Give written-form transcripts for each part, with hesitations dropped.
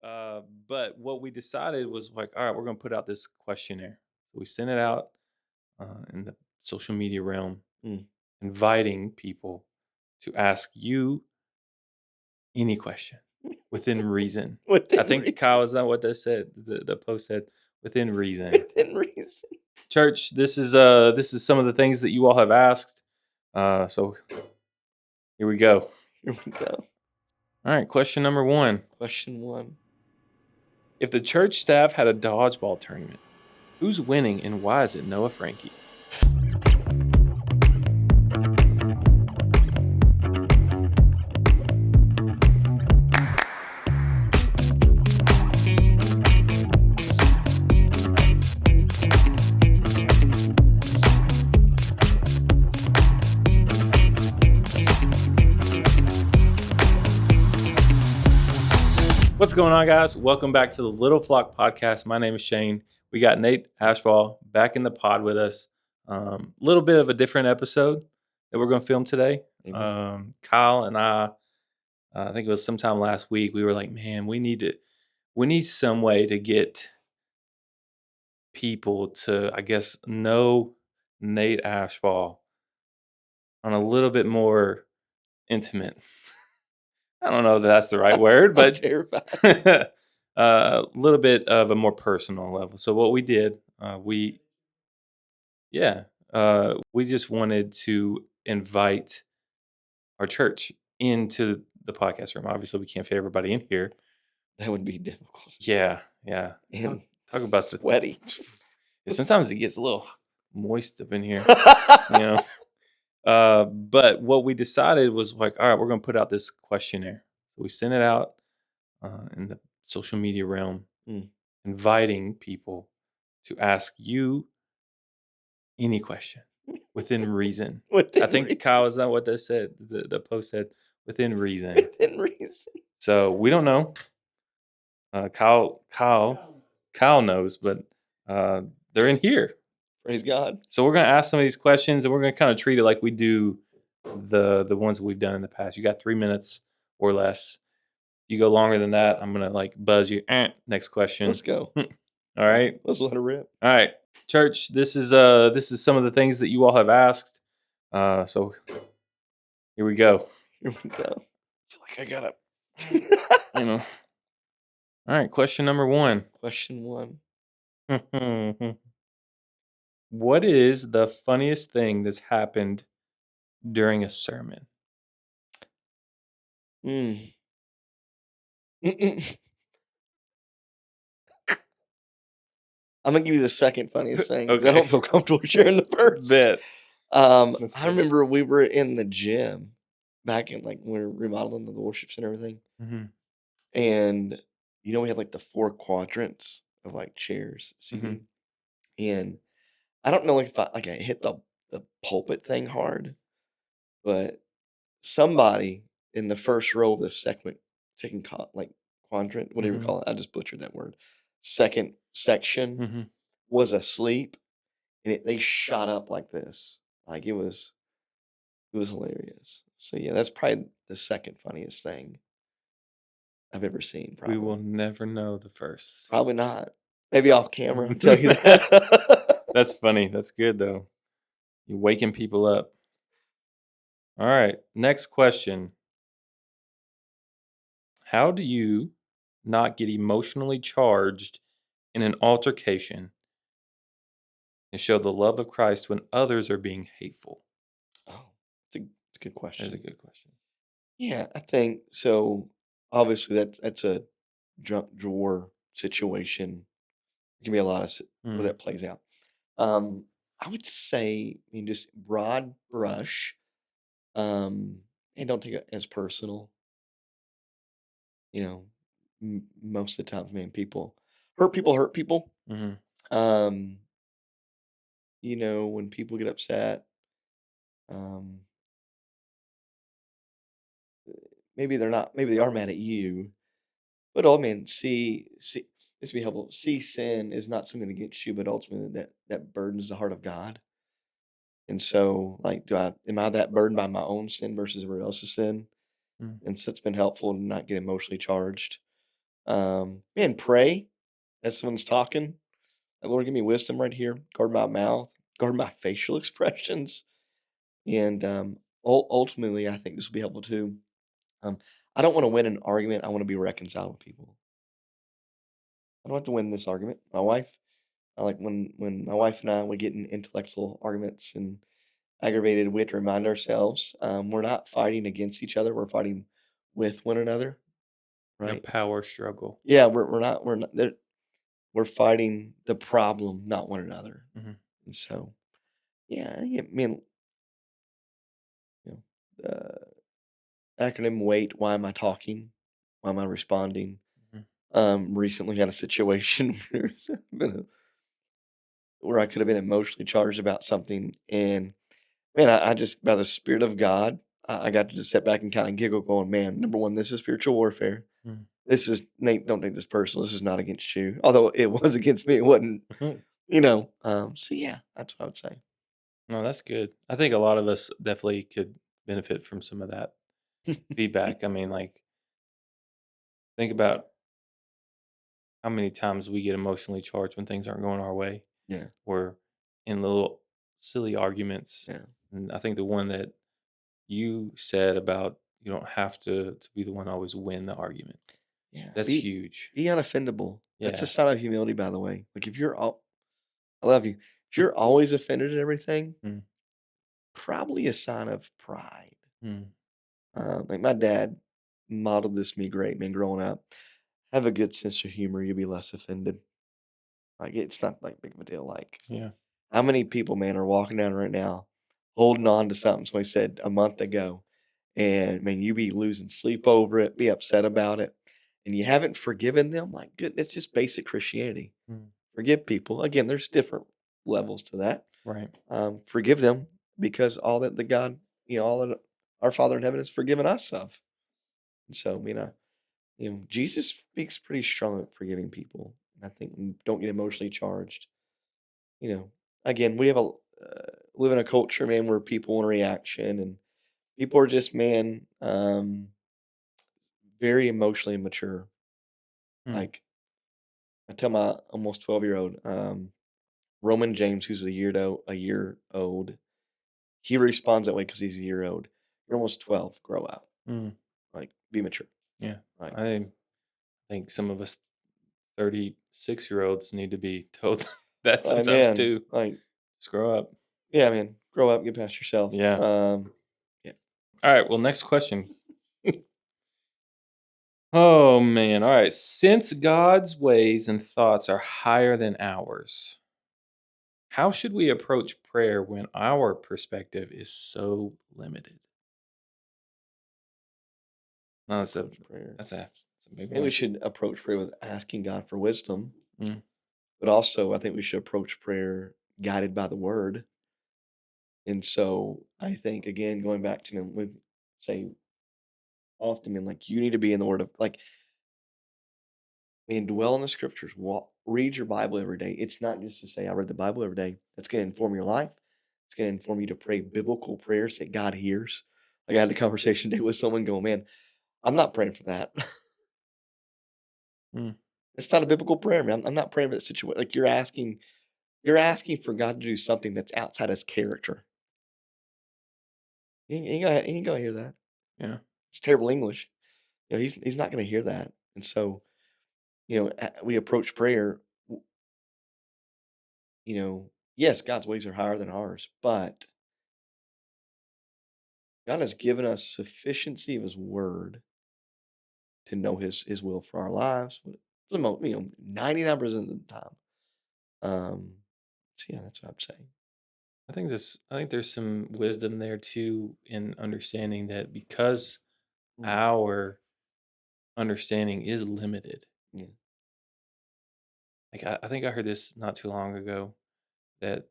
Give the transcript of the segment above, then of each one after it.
Uh, but what we decided was like, all right, we're going to put out this questionnaire. So we sent it out in the social media realm, Mm. inviting people to ask you any question within reason. I Within think reason. Kyle, is that what they said? The post said within reason. Within reason. Church, this is some of the things that you all have asked. So here we go. Here we go. All right, question number one. Question one. If the church staff had a dodgeball tournament, who's winning and why is it Noah Frankie? What's going on, guys? Welcome back to the Little Flock Podcast. My name is Shane. We got Nate Ashball back in the pod with us. Little bit of a different episode that we're going to film today. Amen. Kyle and I think it was sometime last week, we were like, man, we need some way to get people to, I guess, know Nate Ashball on a little bit more intimate. I don't know if that's the right word, I'm but terrified. a little bit of a more personal level. So what we did, we just wanted to invite our church into the podcast room. Obviously, we can't fit everybody in here. That would be difficult. Yeah. And Talk about the. sweaty. Sometimes it gets a little moist up in here, you know. But what we decided was like, all right, we're going to put out this questionnaire. So we sent it out in the social media realm, Mm. inviting people to ask you any question within reason. I Within think reason. Kyle, is that what they said? The post said within reason. Within reason. So we don't know. Kyle knows, but they're in here. Praise God. So we're gonna ask some of these questions, and we're gonna kind of treat it like we do the ones we've done in the past. You got 3 minutes or less. You go longer than that, I'm gonna like buzz you. Next question. Let's go. All right. Let's let her rip. All right, church. This is some of the things that you all have asked. So here we go. Here we go. I feel like I gotta, you know. All right, question number one. Question one. What is the funniest thing that's happened during a sermon? Mm. I'm gonna give you the second funniest thing because I don't Okay. feel comfortable sharing the first. Bet. Let's I go. remember we were in the gym back in like when we were remodeling the worships and everything, Mhm. and we had like the four quadrants of like chairs Mhm. seating, and I don't know like if I hit the pulpit thing hard, but somebody in the first row of the second quadrant, whatever you Mhm. call it, I just butchered that word. Second section Mhm. was asleep, and they shot up like this. Like it was hilarious. So yeah, that's probably the second funniest thing I've ever seen. We will Probably, never know the first. probably not. Maybe off camera, I'll tell you that. That's funny. That's good though. You're waking people up. All right. Next question. How do you not get emotionally charged in an altercation and show the love of Christ when others are being hateful? Oh, it's a good That's a question. good question. Yeah, I think so. Obviously, that's a junk drawer situation. There can be a lot of where Mm. that plays out. I would say, I mean, just broad brush, and don't take it as personal. You know, most of the time, man, people hurt people. Mhm. Um, when people get upset, um, maybe they are mad at you, but oh man, see, this be helpful. See, sin is not something against you, but ultimately that burdens the heart of God. And so, like, am I that burdened by my own sin versus everybody else's sin? Mm. And so it's been helpful to not get emotionally charged. Man, pray as someone's talking. Like, Lord, give me wisdom right here. Guard my mouth. Guard my facial expressions. And ultimately, I think this will be helpful too. Um, I don't want to win an argument. I want to be reconciled with people. I don't have to win this argument. My wife, I like when my wife and I we get in intellectual arguments and aggravated, we have to remind ourselves we're not fighting against each other. We're fighting with one another, A right? power struggle. Yeah, we're not we're fighting the problem, not one another. Mhm, And so, yeah, I mean, you know, acronym wait. Why am I talking? Why am I responding? mhm. Recently had a situation where I could have been emotionally charged about something, and man, I just by the Spirit of God, I got to just sit back and kind of giggle, going, "Man, number one, this is spiritual warfare. Mm. This is Nate. Don't take this personal. This is not against you, although it was against me. It wasn't, you know." So yeah, that's what I would say. No, that's good. I think a lot of us definitely could benefit from some of that feedback. I mean, like, think about how many times we get emotionally charged when things aren't going our way. Yeah, Or in little silly arguments. yeah, And I think the one that you said about you don't have to be the one to always win the argument. yeah. That's huge. Be unoffendable. That's a Yeah. sign of humility, by the way. Like if you're all, I love you. If you're always offended at everything, Mm, probably a sign of pride. mm, Like my dad modeled this me great, man, growing up. Have a good sense of humor, you'll be less offended. Like it's not like big of a deal. Like yeah. how many people, man, are walking down right now holding on to something somebody said a month ago, and man, you be losing sleep over it, be upset about it, and you haven't forgiven them. Like, good, it's just basic Christianity. Mm, Forgive people. Again, there's different levels to that. right. Forgive them because all that the God, all that our Father in heaven has forgiven us of. And so, Jesus speaks pretty strong at forgiving people. And I think don't get emotionally charged. You know, again, we have live in a culture, man, where people want a reaction, and people are just, man, very emotionally immature. Mm, Like I tell my almost 12-year-old, Roman James, who's a year old, he responds that way because he's a year old. You're almost 12. Grow up. mm, Like, be mature. yeah. Like, I think some of us 36-year-olds need to be told that sometimes man, too. like, Just grow up. yeah, man, grow up, get past yourself. Yeah. Yeah. All right. Well, next question. Oh man. All right. Since God's ways and thoughts are higher than ours, how should we approach prayer when our perspective is so limited? No, Approach prayer. that's a big Maybe we one. should approach prayer with asking God for wisdom, Mm, but also I think we should approach prayer guided by the Word. And so I think again, going back to we say often, like you need to be in the Word of like dwell in the Scriptures. Read your Bible every day. It's not just to say I read the Bible every day. That's going to inform your life. It's going to inform you to pray biblical prayers that God hears. Like I had a conversation today with someone going, man, I'm not praying for that. mm. It's not a biblical prayer, man. I'm not praying for that situation. Like you're asking for God to do something that's outside His character. You ain't gonna hear that. Yeah. It's terrible English. He's not gonna hear that. And so, we approach prayer. Yes, God's ways are higher than ours, but God has given us sufficiency of His Word to know His will for our lives. 99% of the time. Um, so yeah, that's what I'm saying. I think there's some wisdom there too in understanding that because Mm, our understanding is limited. yeah, Like I think I heard this not too long ago that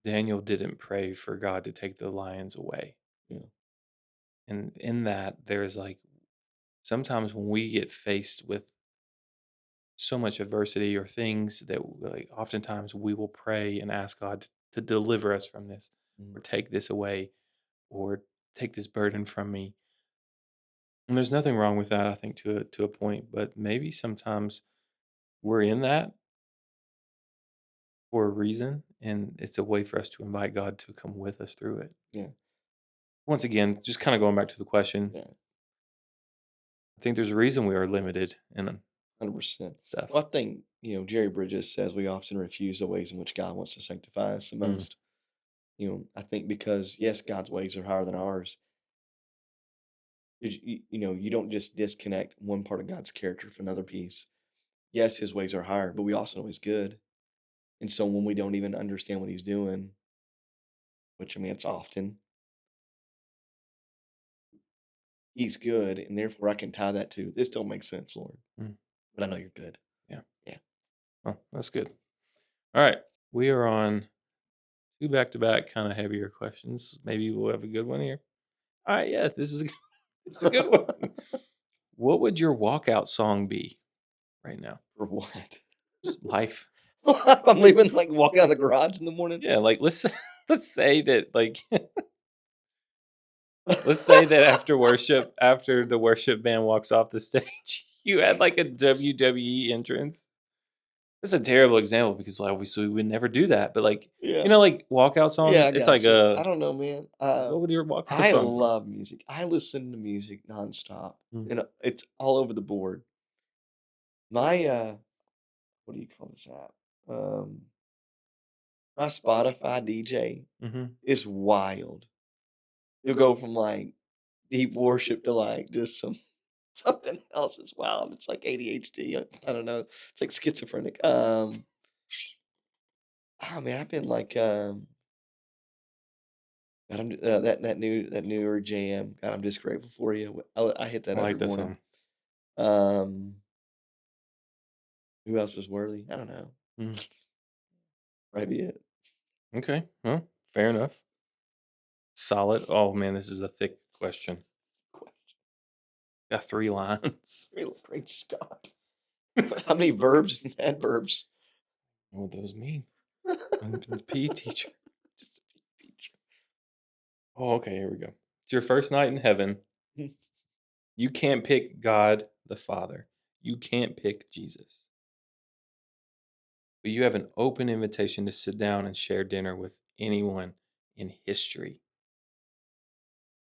Daniel didn't pray for God to take the lions away. yeah, And in that there's like sometimes when we get faced with so much adversity or things that like oftentimes we will pray and ask God to deliver us from this mm, or take this away or take this burden from me. And there's nothing wrong with that, I think, to a point, but maybe sometimes we're in that for a reason, and it's a way for us to invite God to come with us through it. Yeah, Once again, just kinda going back to the question, yeah, I think there's a reason we are limited and 100%. stuff. Well, I think, Jerry Bridges says we often refuse the ways in which God wants to sanctify us the Mm, most. I think because, yes, God's ways are higher than ours. 'Cause you don't just disconnect one part of God's character from another piece. Yes, his ways are higher, but we also know he's good. And so when we don't even understand what he's doing, which I mean, it's often, he's good, and therefore I can tie that to this don't make sense, Lord, mm, but I know you're good. yeah. Yeah. Oh, that's good. Alright, we are on 2 back-to-back kinda heavier questions. Maybe we'll have a good one here. Alright, yeah, this is a it's a good one. What would your walkout song be right now? For what? Just life. I'm leaving, like, walking out of the garage in the morning. Yeah, like, let's say let's say that, like let's say that after the worship band walks off the stage, you had, like, a WWE entrance. That's a terrible example because, well, obviously, we would never do that, but, like, Yeah. like, walkout Yeah, songs? I It's like got you. I a don't know, man. what would your walkout I song be? love music. I listen to music nonstop, Mm, and it's all over the board. My what do you call this app? My Spotify DJ mhm. is wild. You'll go from like deep worship to like just some something else is wild. It's like ADHD. I don't know. It's like schizophrenic. Oh man, I've been like God, that newer jam. God, I'm just grateful for you. I hit that I every like that morning. song. Um, who else is worthy? I don't know. Mm, Maybe it. okay, well, fair enough. Solid. Oh, man, this is a thick question. Question. Got 3 lines. Great Scott. How many verbs and adverbs? What those mean? I'm the PE teacher. Just a feature. Oh, okay, here we go. It's your first night in heaven. You can't pick God the Father. You can't pick Jesus. But you have an open invitation to sit down and share dinner with anyone in history.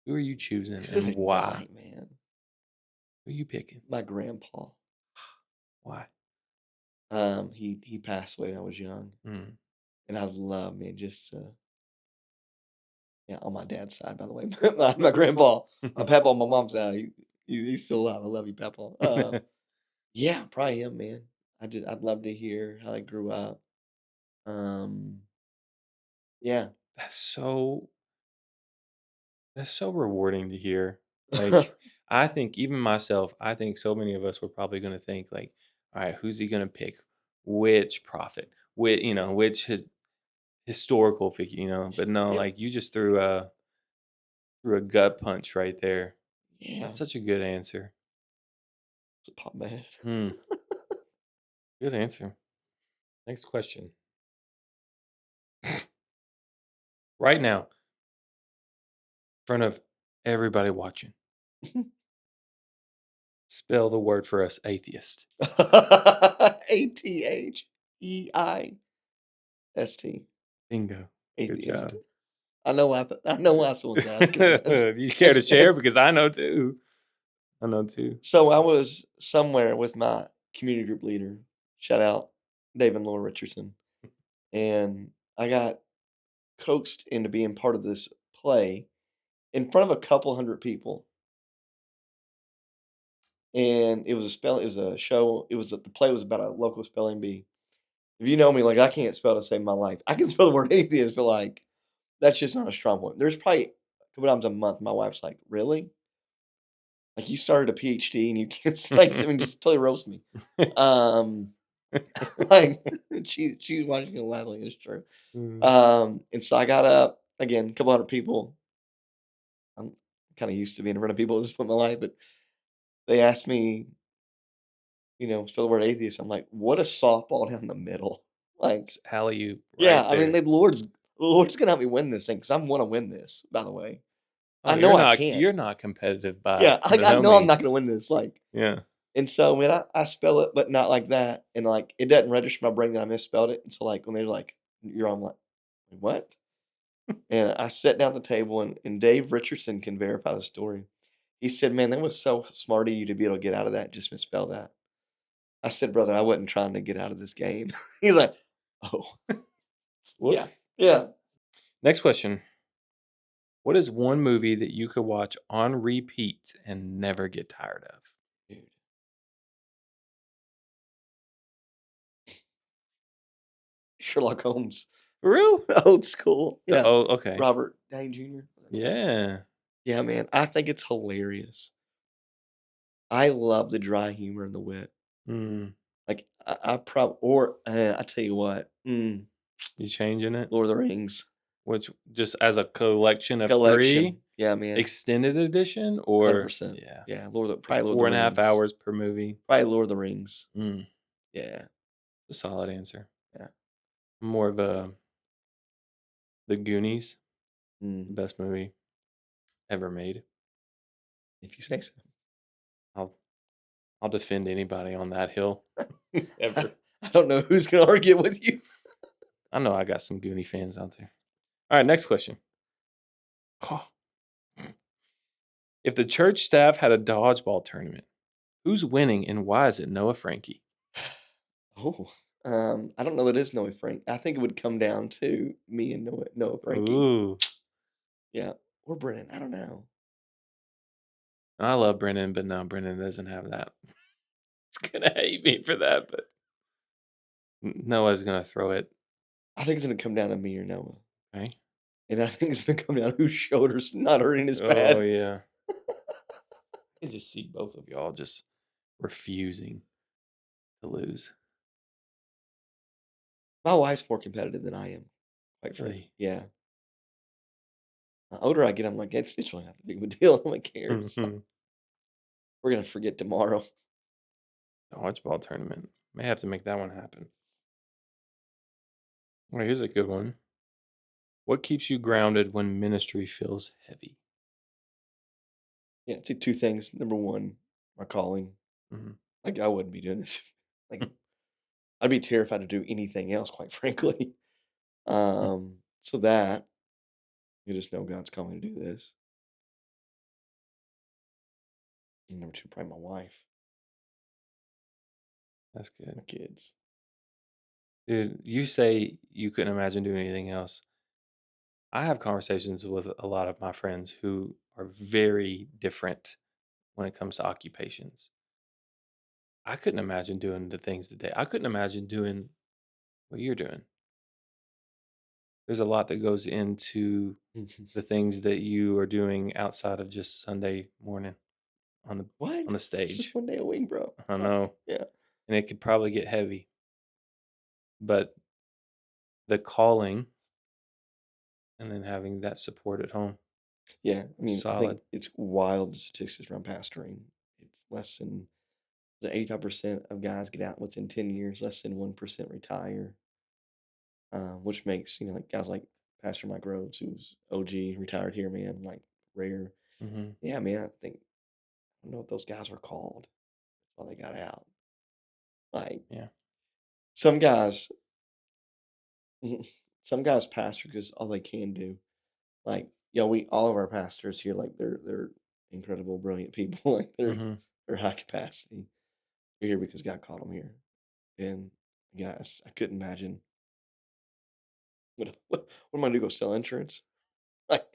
Who are you choosing and Good why? night, man. Who are you picking? My grandpa. Why? He passed away when I was young, Mm. and I love, man, just yeah, on my dad's side, by the way, my grandpa, my papa on my mom's side, he's still alive. I love you, papa. Yeah, probably him, man. I'd love to hear how he grew up. Um, yeah. That's so that's so rewarding to hear. Like, I think even myself, I think so many of us were probably gonna think like, all right, who's he gonna pick? Which prophet? Which which historical figure, But no, Yep. like you just threw a gut punch right there. Yeah. That's such a good answer. It's a pop man. Hmm, good answer. Next question. Right now, in front of everybody watching, spell the word for us, atheist. Atheist. Bingo. Good Atheist. job. I know why someone's asking that. You care to share? It's Because I know too. I know too. so I was somewhere with my community group leader, shout out Dave and Laura Richardson, and I got coaxed into being part of this play in front of a couple hundred people, and it was a show, the play was about a local spelling bee. If you know me, like, I can't spell to save my life. I can spell the word atheist, but, like, that's just not a strong point. There's probably a couple times a month my wife's like, "Really? Like, you started a PhD and you can't like, I mean, just totally roast me." Um, like, she's watching it loudly, it's true. Mm, And so I got up, again, a couple hundred people. I'm kinda used to being in front of people at this point in my life, but they asked me, spell the word atheist. I'm like, "What a softball down the middle." Like, alley-oop yeah, right I mean, there. the Lord's gonna help me win this thing because 'cause I'm wanna win this, by the way. Oh, I know I you're can't. not competitive by Yeah, I no know I'm not gonna means. win this, like, Yeah. and so when I spell it, but not like that, and, like, it doesn't register my brain that I misspelled it, and so, like, when they're like, "You're" I'm like, "What?" And I sat down at the table, and Dave Richardson can verify the story. He said, "Man, that was so smart of you to be able to get out of that, just misspell that." I said, "Brother, I wasn't trying to get out of this game." He's like, "Oh, yeah, Whoops. yeah." Next question. What is one movie that you could watch on repeat and never get tired of? Dude, Sherlock Holmes, For real? old school. Yeah, Oh, okay. Robert Downey Jr. Yeah. Yeah. Yeah, man, I think it's hilarious. I love the dry humor and the wit. Mm. Like, I tell you what, You changing it? Lord of the Rings Which just as a collection of 3? collection. Yeah, man, Extended edition or 100%. yeah, Yeah, probably Lord of the 4.5 Rings. hours per movie? Probably Lord of the Rings. Mm, Yeah, a solid answer. yeah. More of a The Goonies, Mm, the best movie ever made. if you say so. I'll I'll defend anybody on that hill ever. I don't know who's gonna argue with you. I know I got some Goonie fans out there. All right, next question. Oh, if the church staff had a dodgeball tournament, who's winning and why is it Noah Frankie? Oh, I don't know that it is Noah Frank. I think it would come down to me and Noah Frankie. Ooh, Yeah, or Brennan. I don't know. I love Brennan, but no, Brennan doesn't have that. He's gonna hate me for that, but Noah's gonna throw it. I think it's gonna come down to me or Noah, Okay. and I think it's gonna come down to whose shoulder's not hurting as Oh bad. yeah. I just see both of y'all just refusing to lose. My wife's more competitive than I am, quite frankly. Really. Yeah. The older I get, I'm like, it's really not that big of a deal. Nobody cares. Like, Mhm. we're gonna forget tomorrow. Dodgeball tournament. May have to make that one happen. All right, here's a good one. What keeps you grounded when ministry feels heavy? Yeah, two things. Number one, my calling. Mhm. Like I wouldn't be doing this. Like I'd be terrified to do anything else, quite frankly. So that you just know God's calling me to do this. And number two, probably my wife, That's good. my kids. Dude, you say you couldn't imagine doing anything else. I have conversations with a lot of my friends who are very different when it comes to occupations. I couldn't imagine doing the things that I couldn't imagine doing what you're doing. There's a lot that goes into the things that you are doing outside of just Sunday morning on the What? on the It's just stage. 1 day a week, bro. I Fuck. know, Yeah. and it could probably get heavy, but the calling and then having that support at home Yeah. I is mean, I think solid. it's wild the statistics around pastoring. It's less than the 85% of guys get out within 10 years, less than 1% retire. Which makes, like guys like Pastor Mike Rhodes, who's OG, retired here, man, like rare. Mhm. Yeah, man, I don't know what those guys were called while they got out. Like Yeah. some guys, some guys pastor because all they can do. Like, we all of our pastors here, like they're incredible, brilliant people. Like Mhm. they're high capacity. They're here because God called them here. And guys, I couldn't imagine what am I gonna do? Go sell insurance? Like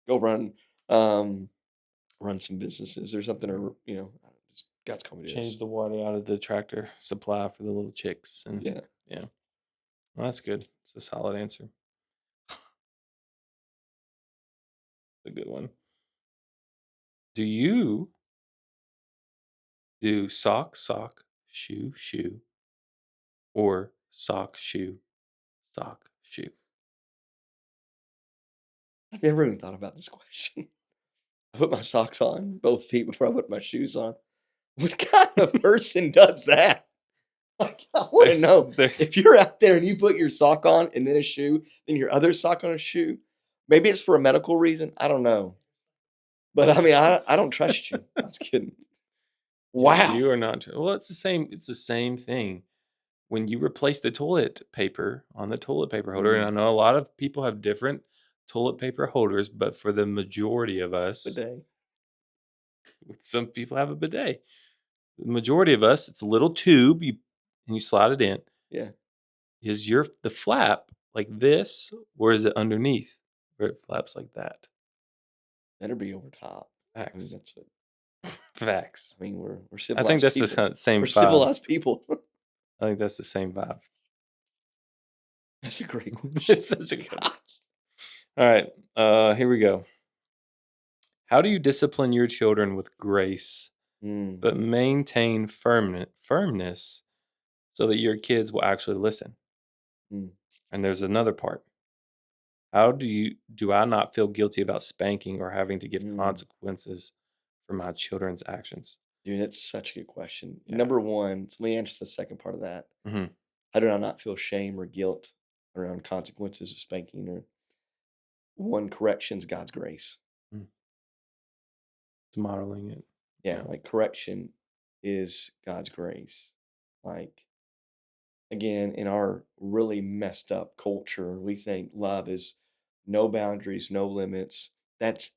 go um run some businesses or something, or just God's called me to Change this. the water out of the tractor supply for the little chicks and Yeah. yeah. Well, that's good. It's a solid answer. A good one. Do you do sock, sock, shoe, shoe, or sock, shoe, sock, shoe? I've never even thought about this question. I put my socks on both feet before I put my shoes on. What kind of person does that? Like, I want to know There's if you're out there and you put your sock on and then a shoe, then your other sock on a shoe. Maybe it's for a medical reason. I don't know. But I mean, I don't trust you. I'm just kidding. You Wow. are not well, it's the same thing. When you replace the toilet paper on the toilet paper holder, and I Mm, know a lot of people have different toilet paper holders, but for the majority of us, bidet. some people have a bidet. The majority of us, it's a little tube, you slide it in. Yeah, Is your the flap like this, or is it underneath where it flaps like that? better be over top. I mean, Facts. that's what Facts. I mean. We're I think civilized that's the people. same We're vibe. civilized people. I think that's the same vibe. That's a great question. It's such a good one. Alright, here we go. How do you discipline your children with grace, Mm, but maintain firmness so that your kids will actually listen? mm, And there's another part. How do I not feel guilty about spanking or having to give mm. consequences for my children's actions? Dude, that's such a good question. Yeah. Number one, so let me answer the second part of that. Mhm. How do I not feel shame or guilt around consequences of spanking or one corrections, God's grace? Mm. It's modeling it. Yeah, Yeah. like correction is God's grace. Like again, in our really messed up culture, we think love is no boundaries, no limits. That's,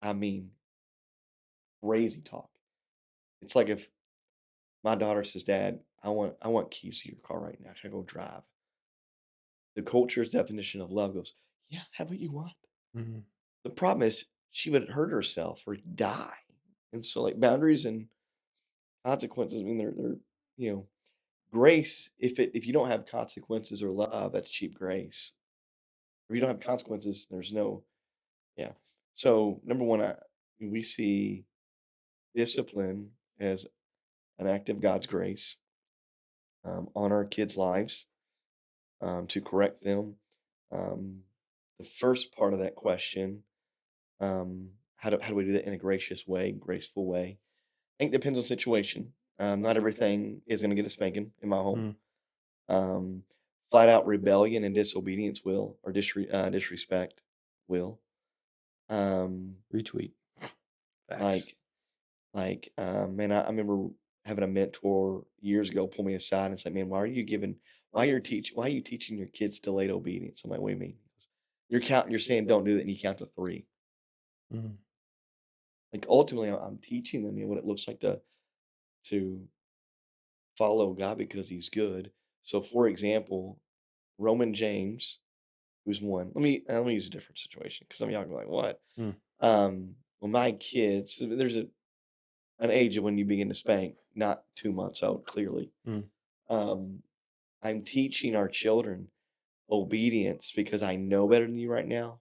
I mean, crazy talk. It's like if my daughter says, "Dad, I want keys to your car right now. Can I go drive?" The culture's definition of love goes, "Yeah, have what you want." Mhm. The problem is she would hurt herself or die. And so like boundaries and consequences, I mean they're you know, grace, if you don't have consequences or love, that's cheap grace. If you don't have consequences, there's no yeah. So number one, we see discipline as an act of God's grace on our kids' lives to correct them. Um, the first part of that question, how do we do that in a gracious way, graceful way? I think it depends on situation. Not everything is going to get a spanking in my home. Mm. Um, flat out rebellion and disobedience will, or disrespect will. Um, Retweet. Facts. like, man, I remember having a mentor years ago pull me aside and say, "Man, why are you teaching your kids delayed obedience?" I'm like, "What do you mean?" He goes, you're saying don't do that, and you count to three. Mhm. Like ultimately, I'm teaching them, what it looks like to follow God because He's good. So, for example, Roman James, who's one. Let me use a different situation because some of y'all gonna be like, "What?" Mm. Well, my kids, there's an age of when you begin to spank, not 2 months old, clearly. Mm. Um, I'm teaching our children obedience because I know better than you right now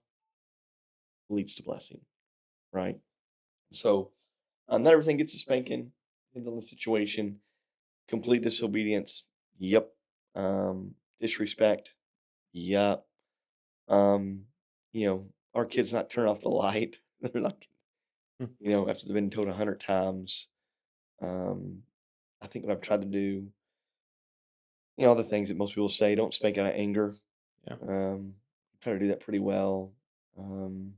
leads to blessing, right? So, not everything gets a spanking. Depends on the situation. Complete disobedience, yep. Disrespect, yep. Um, our kids not turn off the light. They're not, Mm. after they've been told 100 times. Um, I think what I've tried to do, all the things that most people say, don't spank out of anger. Yeah. Try to do that pretty well. Um,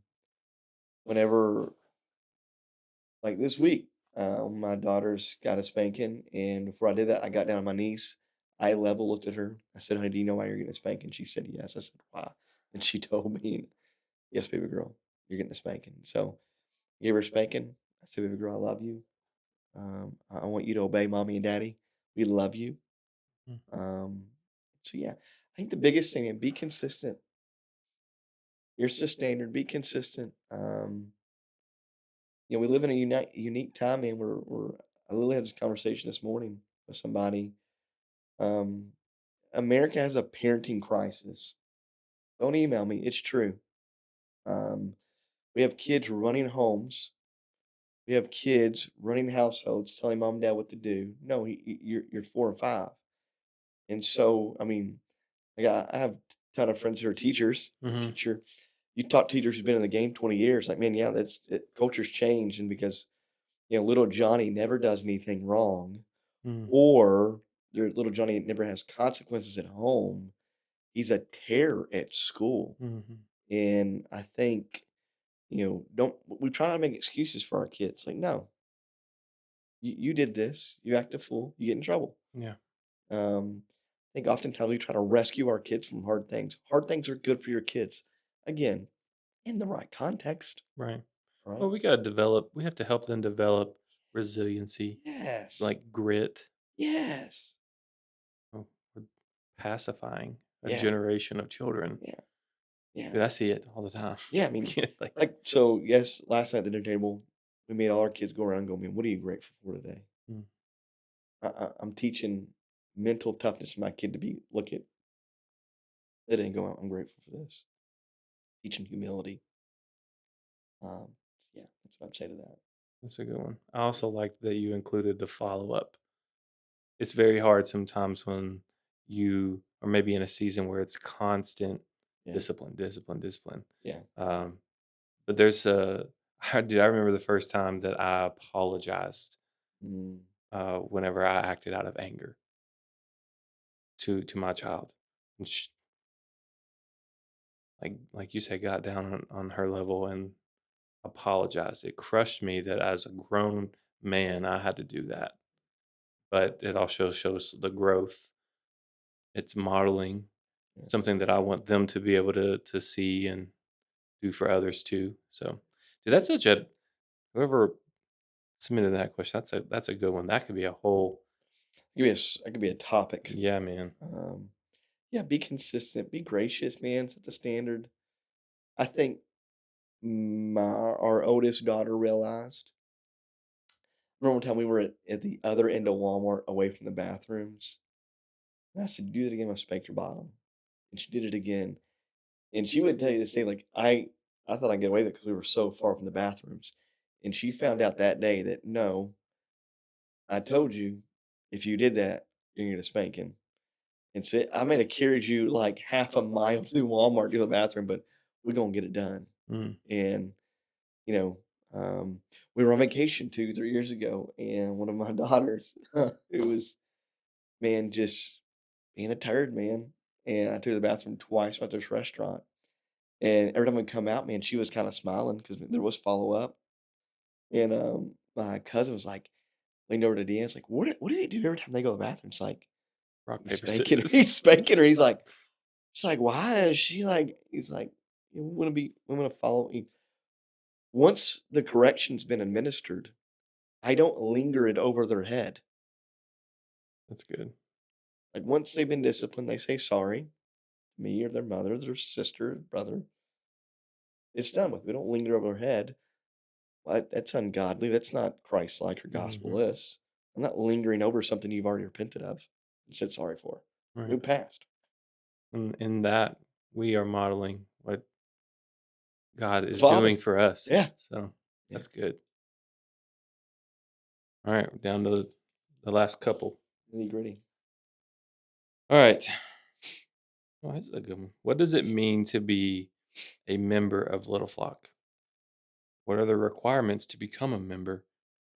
whenever, like this week, my daughter's got a spanking, and before I did that, I got down on my knees. I level looked at her. I said, "Honey, do you know why you're getting a spanking?" She said, "Yes." I said, "Why?" And she told me, "Yes, baby girl, you're getting a spanking." So I gave her a spanking. I said, "Baby girl, I love you. I want you to obey mommy and daddy. We love you." Mm. Um, so yeah, I think the biggest thing, and be consistent. Here's the standard. Be consistent. We live in a unique time, and I literally had this conversation this morning with somebody. Um, America has a parenting crisis. Don't email me. It's true. Um, we have kids running homes. We have kids running households, telling mom and dad what to do. No, you're 4 and 5, and so I mean, I have a ton of friends who are teachers. Mhm. Teacher, you talk to teachers who've been in the game 20 years. Like, man, yeah, culture's changed, and because little Johnny never does anything wrong, Mhm. or your little Johnny never has consequences at home. He's a terror at school, Mhm. and I think don't we try to make excuses for our kids. Like, no, you did this, you act a fool, you get in trouble. Yeah. I think oftentimes we try to rescue our kids from hard things. Hard things are good for your kids. Again, in the right context, Right. right? Well, we gotta develop. We have to help them develop resiliency, Yes. like grit. Yes. Oh, we're pacifying a Yeah. generation of children. Yeah. Yeah. Dude, I see it all the time. Yeah. I mean, Like, so yes, last night at the dinner table, we made all our kids go around and go, man, what are you grateful for today? mm, I'm teaching mental toughness to my kid to be, look at it and go, I'm grateful for this. Teaching humility. Um, yeah, that's what I'd say to that. that's a good one. I also like that you included the follow up. It's very hard sometimes when you are maybe in a season where it's constant Yeah. discipline, discipline, discipline. Yeah. Um, but there's a, I remember the first time that I apologized Mm, whenever I acted out of anger to my child. And like you said, got down on her level and apologized. It crushed me that as a grown man, I had to do that. But it also shows the growth. It's modeling yeah. something that I want them to be able to see and do for others too. So, dude, that's such a whoever submitted that question. That's a good one. That could be a whole. It could be a topic. Yeah, man. Um, yeah, be consistent, be gracious, man. Set the standard. I think our oldest daughter realized. Remember one time we were at the other end of Walmart, away from the bathrooms, and I said, "Do it again. I'll spank your bottom." And she did it again, and she would tell you the same. Like I thought I'd get away with it because we were so far from the bathrooms, and she found out that day that no, I told you, if you did that, you're gonna get a spanking. And so I may have carried you like half a mile through Walmart to the bathroom, but we're gonna get it done. Mm, And you know, we were on vacation 2, 3 years ago, and one of my daughters, it was man just being a turd, man. And I took her to the bathroom twice at this restaurant, and every time we come out, man, she was kind of smiling because there was follow up. And my cousin was like leaned over to Dan, it's like, what does he do every time they go to the bathroom? It's like rock he's paper spanking her. scissors. He's spanking her. He's like, she's like, "Why is she like?" He's like, we wanna follow you." Once the correction's been administered, I don't linger it over their head. That's good. Like, once they've been disciplined, they say sorry, me or their mother, their sister, brother. It's done with. We don't linger over their head. That's ungodly. That's not Christ-like or Hmm. gospel-less. I'm not lingering over something you've already repented of and said sorry for. Right. Move past. And in that, we are modeling what God The is Father. doing for us. Yeah. So Yeah. that's good. All right, we're down to the last couple. Nitty-gritty. All right. Well, that's a good one. What does it mean to be a member of Little Flock? What are the requirements to become a member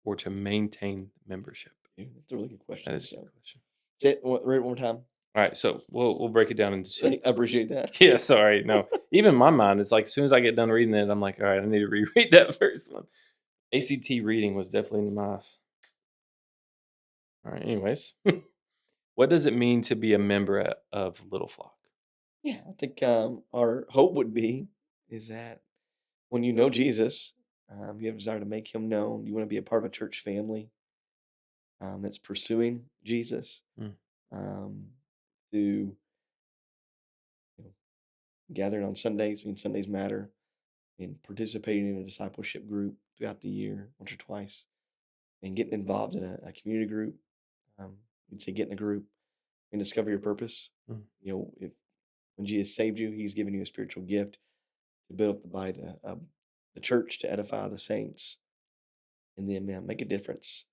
or to maintain membership? Yeah, that's a really good That question. is a So, good question. say it read it one more time. All right, so we'll break it down into two. I appreciate that. Yeah, sorry. No, even my mind is like, as soon as I get done reading it, I'm like, all right, I need to reread that first one. ACT reading was definitely my. All right, anyways. What does it mean to be a member of Little Flock? Yeah, I think, our hope would be is that when you know Jesus, you have a desire to make him known, you wanna be a part of a church family, that's pursuing Jesus, Mm, um, to, you know, gathering on Sundays, I mean, Sundays matter, and participating in a discipleship group throughout the year once or twice, and getting involved in a community group. You'd say get in a group and discover your purpose. mm, If when Jesus saved you, he's given you a spiritual gift to build up the body, the church, to edify the saints, and then make a difference.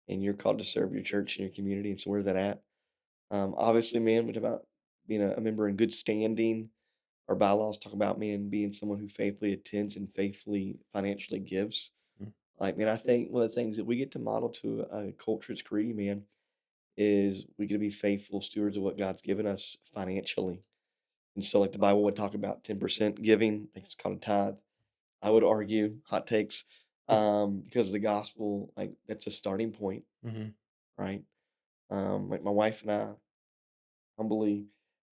And you're called to serve your church and your community. And so where's that at? Obviously, man, we talk about being a member in good standing. Our bylaws talk about man being someone who faithfully attends and faithfully financially gives. mm, Like, man, I think one of the things that we get to model to a culture that's greedy, man, is we get to be faithful stewards of what God's given us financially. And so, like the Bible would talk about 10% giving, I think it's called a tithe. I would argue, hot takes, because the gospel, like, that's a starting point, Mhm. right? Like, my wife and I humbly,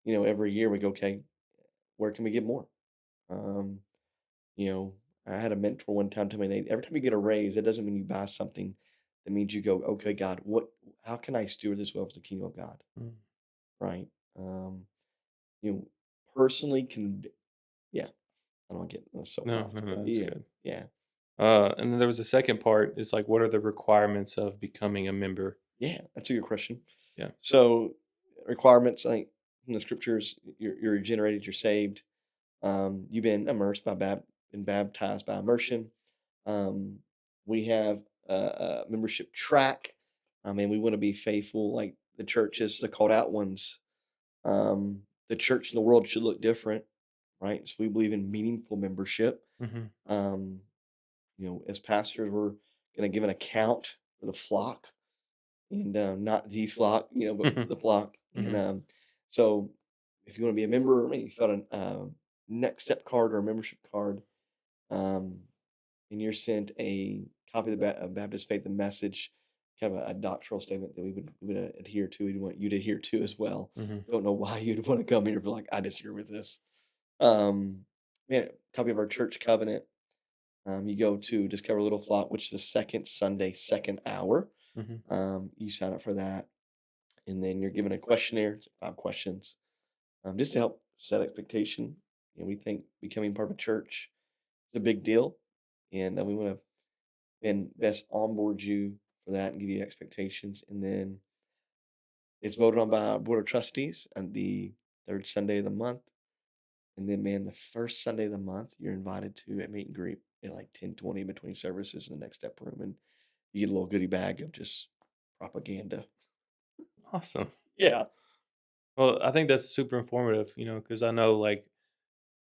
every year we go, "Okay, where can we get more?" Um, you know, I had a mentor one time tell me, that every time you get a raise, it doesn't mean you buy something. That means you go, "Okay, God, how can I steward this well for the kingdom of God?" Mm. Right? Um, you know, personally yeah, I don't wanna get in a No, soapbox, no, but no, that's yeah, good. yeah, And then there was a second part. It's like, what are the requirements of becoming a member? yeah, that's a good question. Yeah. So, requirements, like, in the scriptures, you're regenerated, you're saved, you've been immersed been baptized by immersion. Um, we have a membership track. I mean, we wanna be faithful, like, the churches, the called out ones. The church in the world should look different, right? So we believe in meaningful membership. Mhm. Um, as pastors, we're going to give an account for the flock and not the flock, but Mhm. the flock. And Mhm. so if you want to be a member, I mean, you fill out a next step card or a membership card, um, and you're sent a copy of the Baptist Faith and Message, kind of a doctrinal statement that we would adhere to. We'd want you to adhere to as well. Mhm. Don't know why you'd want to come here, but like I disagree with this. Um, yeah, copy of our church covenant. You go to Discover Little Flock, which is the second Sunday, second hour. Mhm. You sign up for that, and then you're given a questionnaire. It's 5 questions, just to help set expectation. We think becoming part of a church is a big deal, and we want to and best onboard you for that and give you expectations. And then it's voted on by our board of trustees on the third Sunday of the month. And then, man, the first Sunday of the month, you're invited to a meet and greet at like 10:20 between services in the next step room. And you get a little goodie bag of just propaganda. Awesome. Yeah. Well, I think that's super informative, because I know, like,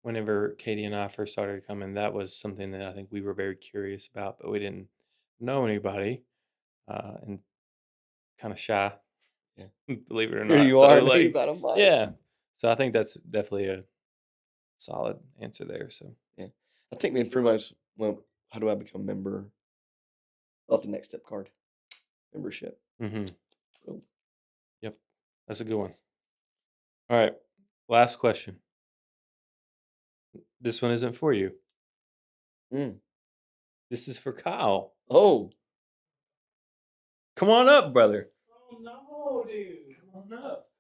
whenever Katie and I first started coming, that was something that I think we were very curious about, but we didn't know anybody, and kind of shy, Yeah. believe it or Here not. you are, So, and I like, about a mic. yeah. So I think that's definitely a solid answer there. So, Yeah. I think, man, pretty much, well, how do I become a member? Love the next step card membership. mhm. Boom. Yep, that's a good one. All right, last question. This one isn't for you. Mm. This is for Kyle. Oh, Come on up, brother. Oh no, dude. Come on up.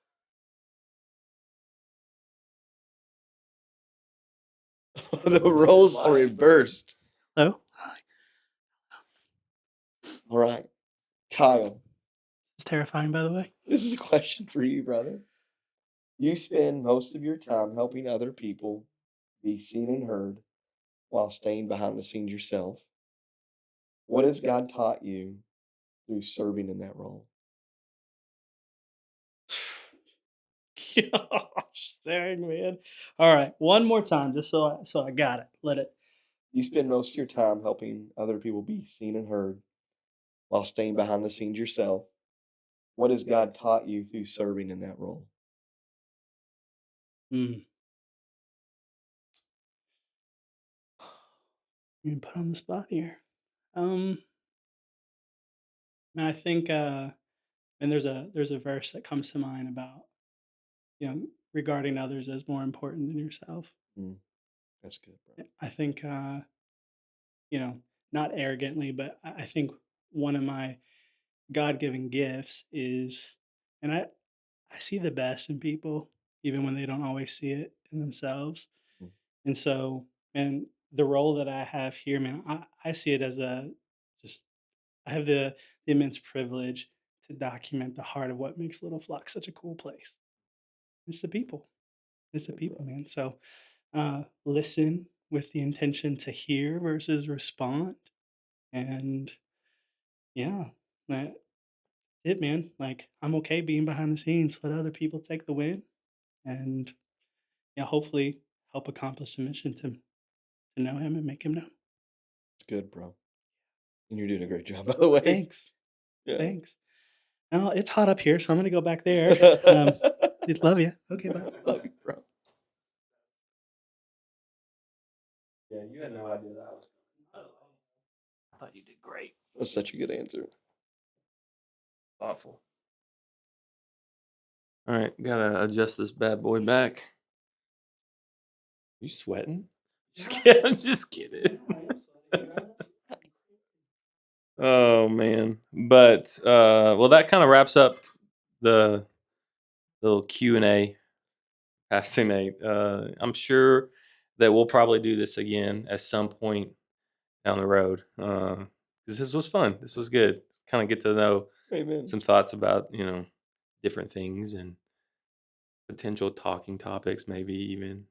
the roles are reversed. Hello? All right. Kyle, It's terrifying, by the way. this is a question for you, brother. You spend most of your time helping other people be seen and heard while staying behind the scenes yourself. What has God taught you through serving in that role? Gosh, dang, man. All right, one more time, just so I got it. Let it. You spend most of your time helping other people be seen and heard while staying behind the scenes yourself. What has God taught you through serving in that role? Mm. You been put on the spot here. Um, I think, and there's a verse that comes to mind about regarding others as more important than yourself. Mm, that's good, bro. I think, not arrogantly, but I think one of my God-given gifts is, and I see the best in people, even when they don't always see it in themselves. Mm, And so, and the role that I have here, man, I see it as just, I have the immense privilege to document the heart of what makes Little Flock such a cool place. It's the people. It's the good, people, bro. man. So, listen with the intention to hear versus respond. And yeah, that it, man. Like, I'm okay being behind the scenes, let other people take the win, and yeah, hopefully help accomplish the mission to know him and make him known. It's good, bro. And you're doing a great job, by the way. Thanks. Yeah. Thanks. Now it's hot up here, so I'm gonna go back there. Love you. Okay, bye. Love you, bro. Yeah, you had no idea that. That's such a good answer. Thoughtful. All right, gotta adjust this bad boy back. You sweating? Just kidding. I'm just kidding. Oh man, but well, that kind of wraps up the little Q&A. Pastor Nate. I'm sure that we'll probably do this again at some point down the road because this was fun. This was good. Kind of get to know Amen. some thoughts about different things and potential talking topics, maybe even.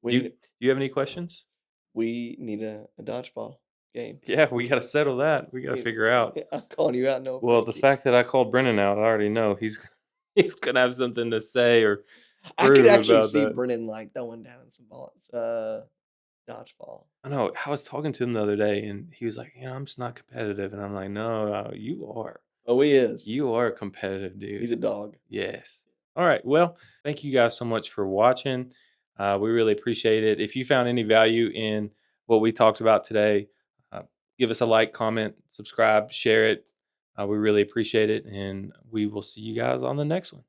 We Do need, you have any questions? we need a dodgeball game. Yeah, we got to settle that. We got to We- figure out. I'm calling you out. No. Well, the Frankie. fact that I called Brennan out, I already know he's gonna have something to say or I could prove actually about see that. Brennan like throwing down some balls. Dodgeball. I know. I was talking to him the other day, and he was like, I'm just not competitive." And I'm like, "No, you are. Oh, he is. You are a competitive dude." He's a dog. Yes. All right. Well, thank you guys so much for watching. We really appreciate it. If you found any value in what we talked about today, give us a like, comment, subscribe, share it. We really appreciate it, and we will see you guys on the next one.